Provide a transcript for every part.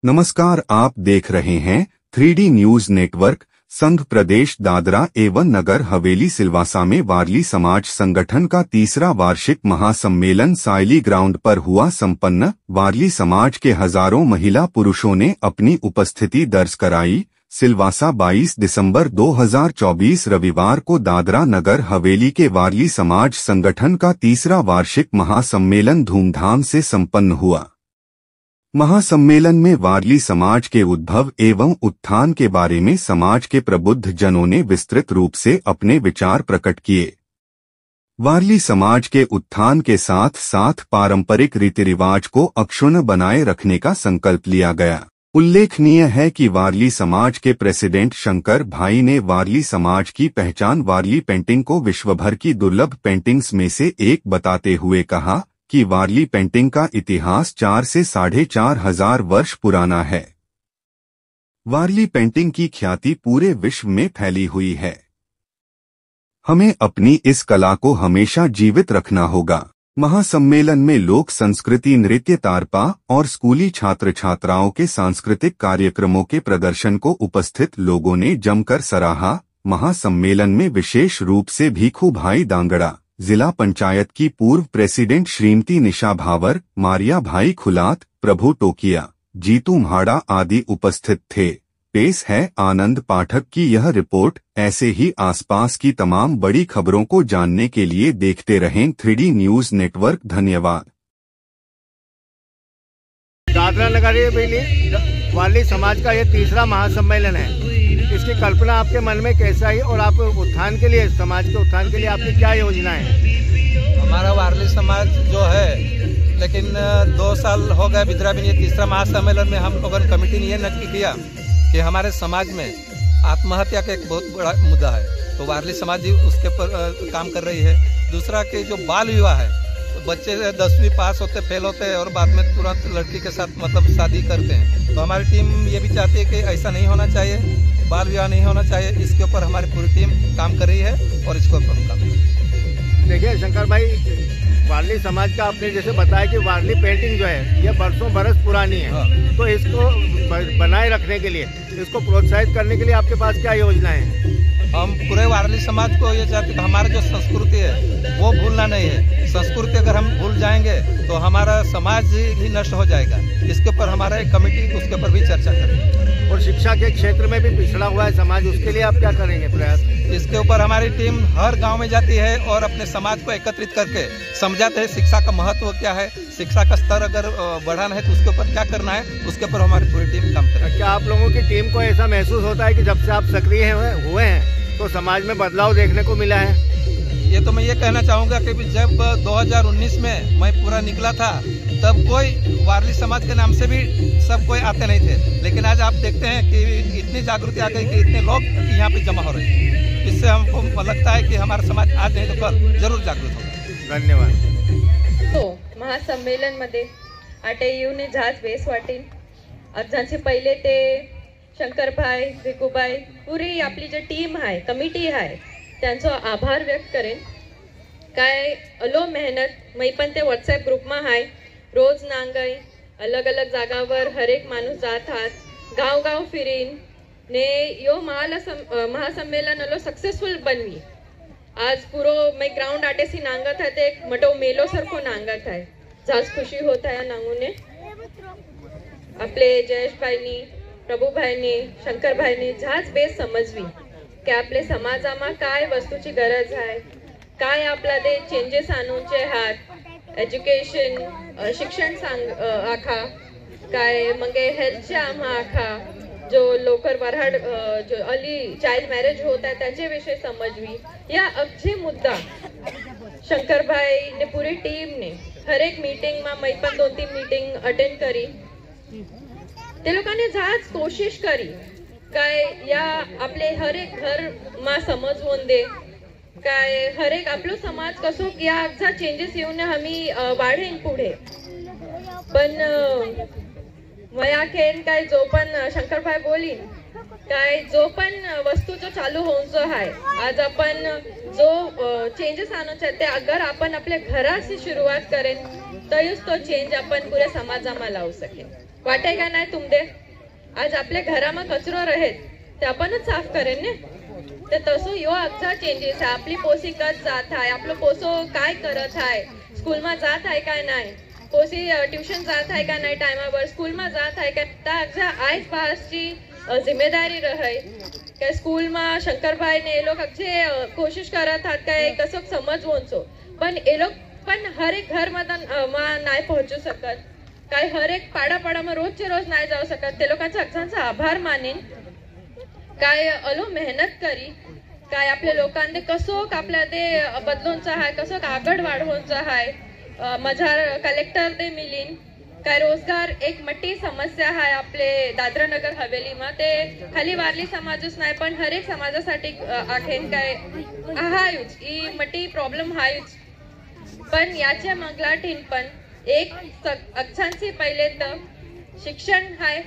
नमस्कार, आप देख रहे हैं 3D न्यूज नेटवर्क। संघ प्रदेश दादरा एवं नगर हवेली सिलवासा में वारली समाज संगठन का तीसरा वार्षिक महासम्मेलन सायली ग्राउंड पर हुआ संपन्न। वारली समाज के हजारों महिला पुरुषों ने अपनी उपस्थिति दर्ज कराई। सिलवासा 22 दिसंबर 2024 रविवार को दादरा नगर हवेली के वारली समाज संगठन का तीसरा वार्षिक महासम्मेलन धूमधाम से संपन्न हुआ। महासम्मेलन में वारली समाज के उद्भव एवं उत्थान के बारे में समाज के प्रबुद्ध जनों ने विस्तृत रूप से अपने विचार प्रकट किए। वारली समाज के उत्थान के साथ साथ पारंपरिक रीति रिवाज को अक्षुण्ण बनाए रखने का संकल्प लिया गया। उल्लेखनीय है कि वारली समाज के प्रेसिडेंट शंकर भाई ने वारली समाज की पहचान वारली पेंटिंग को विश्वभर की दुर्लभ पेंटिंग्स में से एक बताते हुए कहा कि वारली पेंटिंग का इतिहास 4 से 4,500 वर्ष पुराना है। वारली पेंटिंग की ख्याति पूरे विश्व में फैली हुई है। हमें अपनी इस कला को हमेशा जीवित रखना होगा। महासम्मेलन में लोक संस्कृति, नृत्य, तारपा और स्कूली छात्र छात्राओं के सांस्कृतिक कार्यक्रमों के प्रदर्शन को उपस्थित लोगों ने जमकर सराहा। महासम्मेलन में विशेष रूप से भीखू भाई दांगड़ा, जिला पंचायत की पूर्व प्रेसिडेंट श्रीमती निशा भावर, मारिया भाई खुलात, प्रभु टोकिया, जीतू म्हाड़ा आदि उपस्थित थे। पेश है आनंद पाठक की यह रिपोर्ट। ऐसे ही आसपास की तमाम बड़ी खबरों को जानने के लिए देखते रहें 3D न्यूज नेटवर्क। धन्यवाद। दादरा नगर हवेली वारली समाज का यह तीसरा महासम्मेलन है। इसकी कल्पना आपके मन में कैसा है और आप उत्थान के लिए, समाज के उत्थान के लिए आपकी क्या योजना है? हमारा वारली समाज जो है, लेकिन 2 साल हो गए बिद्रा भी। ये तीसरा महासम्मेलन में हम लोगों ने कमेटी ने ये नक्की किया कि हमारे समाज में आत्महत्या का एक बहुत बड़ा मुद्दा है, तो वारली समाज ही उसके पर काम कर रही है। दूसरा कि जो बाल विवाह है, तो बच्चे 10वीं पास होते, फेल होते हैं और बाद में तुरंत लड़की के साथ मतलब शादी करते हैं। तो हमारी टीम ये भी चाहती है कि ऐसा नहीं होना चाहिए, बाल विवाह नहीं होना चाहिए। इसके ऊपर हमारी पूरी टीम काम कर रही है और इसके ऊपर हम काम कर रहे हैं। देखिए शंकर भाई, वारली समाज का आपने जैसे बताया कि वारली पेंटिंग जो है ये बरसों बरस पुरानी है। हाँ। तो इसको बनाए रखने के लिए, इसको प्रोत्साहित करने के लिए आपके पास क्या योजना है? हम पूरे वारली समाज को ये चाहते हैं कि हमारा जो संस्कृति है वो भूलना नहीं है। संस्कृति अगर हम भूल जाएंगे तो हमारा समाज ही नष्ट हो जाएगा। इसके ऊपर हमारा एक कमेटी उसके ऊपर भी चर्चा करेगी। और शिक्षा के क्षेत्र में भी पिछड़ा हुआ है समाज, उसके लिए आप क्या करेंगे प्रयास? इसके ऊपर हमारी टीम हर गांव में जाती है और अपने समाज को एकत्रित करके समझाते हैं शिक्षा का महत्व क्या है, शिक्षा का स्तर अगर बढ़ाना है तो उसके ऊपर क्या करना है, उसके ऊपर हमारी पूरी टीम काम करेगी। क्या आप लोगों की टीम को ऐसा महसूस होता है कि जब से आप सक्रिय हुए हैं तो समाज में बदलाव देखने को मिला है? ये तो मैं ये कहना चाहूँगा कि जब 2019 में मैं पूरा निकला था तब कोई वारली समाज के नाम से भी सब कोई आते नहीं थे, लेकिन आज आप देखते हैं कि इतनी जागृति आ गई कि इतने लोग यहाँ पे जमा हो रहे हैं। इससे हमको लगता है कि हमारा समाज आज नहीं तो कल जरूर जागृत होगा। धन्यवाद। तो महासंमेलन मध्ये आटेयूने जहाज बेस वाटीन अर्जांचे पहिले ते शंकरभाई, भिकूभाई, पुरी आपली जी टीम आहे, कमिटी आहे, त्यांचा आभार व्यक्त करेन। काय अलो मेहनत मी पण ते व्हॉट्सॲप ग्रुपमा आहे, रोज नांगई अलग अलग जागावर हर एक माणूस जात हात, गाव गाव फिरीन ने यो महासम्मेलन अलो सक्सेसफुल बनवी। आज पूरो मैं ग्राउंड आटेसी नांगत है, ते एक मटो मेलो सरखो नांगत है। जास्त खुशी होत आहे नांगूने। आपले जयेश भाईनी, प्रभू भाईनी, शंकर भाईनी जहाज बेस समजवी की आपले समाजामा काय वस्तूची गरज आहे, काय आपला ते चेंजेस आणूचे हात, एज्युकेशन, शिक्षण आखा काय मगे हेल्थच्या आम्हा आखा, जो लोकर वराड जो अली चाइल्ड मैरिज होता है त्याचे विषय समजवी। या अगजे मुद्दा शंकर भाई ने पूरी टीम ने हर एक मीटिंग में मैं पण 2-3 मीटिंग अटेंड करी। ते लोकांनी जहाज कोशिश करी काय या आपले हर एक घर मा समजवून दे काय हर एक आपलो समाज कसो या अगजा चेंजेस येऊन आम्ही वाढेन पुढे। पण वया खेन काय जो पण शंकरभाई बोलीन काय जो पण वस्तू जो चालू होऊन जो आहे, आज आपण जो चेंजेस आणूचे ते अगर आपण आपल्या घराशी सुरुवात करेन तरच तो चेंज आपण पुऱ्या समाजामा लावू सकेन। वाटे का नाही तुमदे आज आपल्या घराમાં कचरो રહે ते आपणच साफ करेन ने ते तसो यो अगजा चेंजेस आहे आपली पोसी कच जात आहे आपलं पोसो काय करत आहे स्कूलમાં जात आहे काय नाही पोसी ट्यूशन जात आहे का नाही टाइमावर स्कूलમાં जात आहे का त्या अगजा आईच पासची जिम्मेदारी રહે કે સ્કૂલમાં શંકરભાઈ ને એ લોકો જે કોશિશ કરત હતા કે કશોક સમજવું છો પણ એ લોકો પણ હરેક ઘરમાં नाही પહોંચू शकत काय हरेक पाडापाडाમાં रोजचे रोज नाही जाऊ शकत ते लोकांचा अक्षांचा आभार मानेन काय अलो मेहनत करी काय आपल्या लोकांनी कसोक आपल्या ते बदलूनचा आहे कसोक आगळ वाढवूनचा आहे मझार कलेक्टर ते मिलीन काय रोजगार एक मोठी समस्या आहे आपले दादरा नगर हवेलीમાં ते खाली वारली समाजच नाही पण हरेक समाजासाठी आखेन काय हायूच ही मोठी प्रॉब्लेम हायूच पण याच्या मगलाठीन पण एक अक्षांची पहिले तर शिक्षण आहे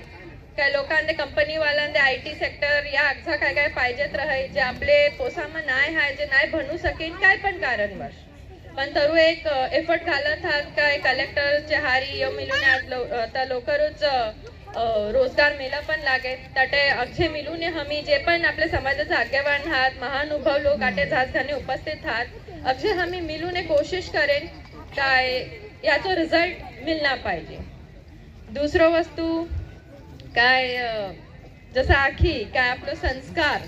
काय लोकांना कंपनी वाल्यांना IT सेक्टर या अक्षा काय काय पाहिजेत रहे जे आपले पोसाમાં नाही आहे जे नाही बनू सकेन काय पण कारणवश पण तरू एक एफर्ट घालत आहात काय कलेक्टरचे हारी यो मिळून आता लवकरच रोजगार मेला पण लागे ताटे अक्षे मिळून हमी जे पण आपल्या समाजाचे आज्ञावान आहात महानुभाव लोक आटे झाजघाने उपस्थित आहात अक्षे हमी मिळून कोशिश करेन काय याचा रिझल्ट मिळणार पाहिजे दुसरं वस्तू काय जसं आखी काय आपलं संस्कार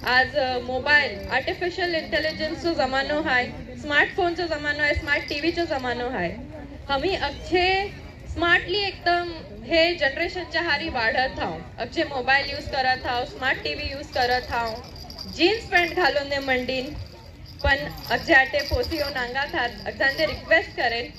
आज मोबाईल आर्टिफिशियल इंटेलिजन्सचा जमानो आहे स्मार्टफोनचा जमानो आहे स्मार्ट टीव्हीचा जमानो आहे आम्ही अक्षे स्मार्टली एकदम हे जनरेशनच्या हारी वाढत आहो अक्षे मोबाईल यूज करत आहो स्मार्ट टीव्ही यूज करत आहो जीन्स पॅन्ट घालून दे मंडीन पण अक्षे आटे पोसी येऊन अंगात आहात अक्षांचे रिक्वेस्ट करेन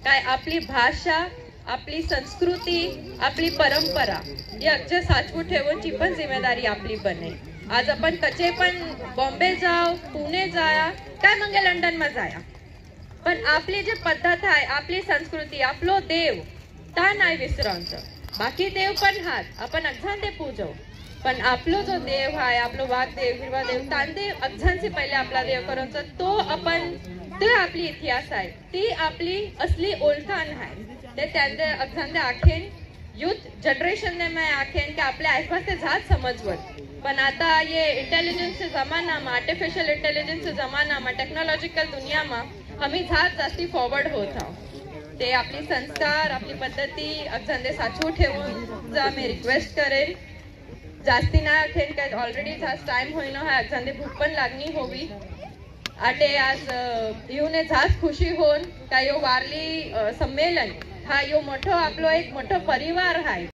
काय आपली भाषा आपली संस्कृती आपली परंपरा ही अक्षय साचवून ठेवण्याची पण जिम्मेदारी आपली बने आज आपण कचे पण बॉम्बे जाओ पुणे जाया काय मग लंडन मा जाया पण आपली जी पद्धत आहे आपली संस्कृती आपलो देव ता नाही विसरांचं बाकी देव पण हात आपण अक्षांते पूजव पण आपलो जो देव आहे आपलो वाघदेव हिरवा देव तांदे अक्षांचे पहिले आपला देव करायचा तो आपण ते आपली इतिहास आहे ती आपली असली ओळखाण आहे ते त्यांचे अक्षांते आखेन युथ जनरेशन ने मैं आखेन कि आपल्या आसपास ते झात समजवत पण आता ये इंटेलिजन्सच्या जमानाમાં आर्टिफिशियल इंटेलिजन्सच्या जमानाમાં टेक्नॉलॉजिकल दुनियाમાં आम्ही झात जास्ती फॉरवर्ड होत आहोत ते आपली संस्कार आपली पद्धती अक्षांते साचवून ठेवून आम्ही रिक्वेस्ट करेन जास्ती ना आखेन काय ऑलरेडी झात टाइम होईनो है अक्षांते भूक पण लागणी होवी आटे आज येऊन झात खुशी होऊन काय यो वारली संमेलन हा यो मोठो आपलो एक मोठो परिवार आहे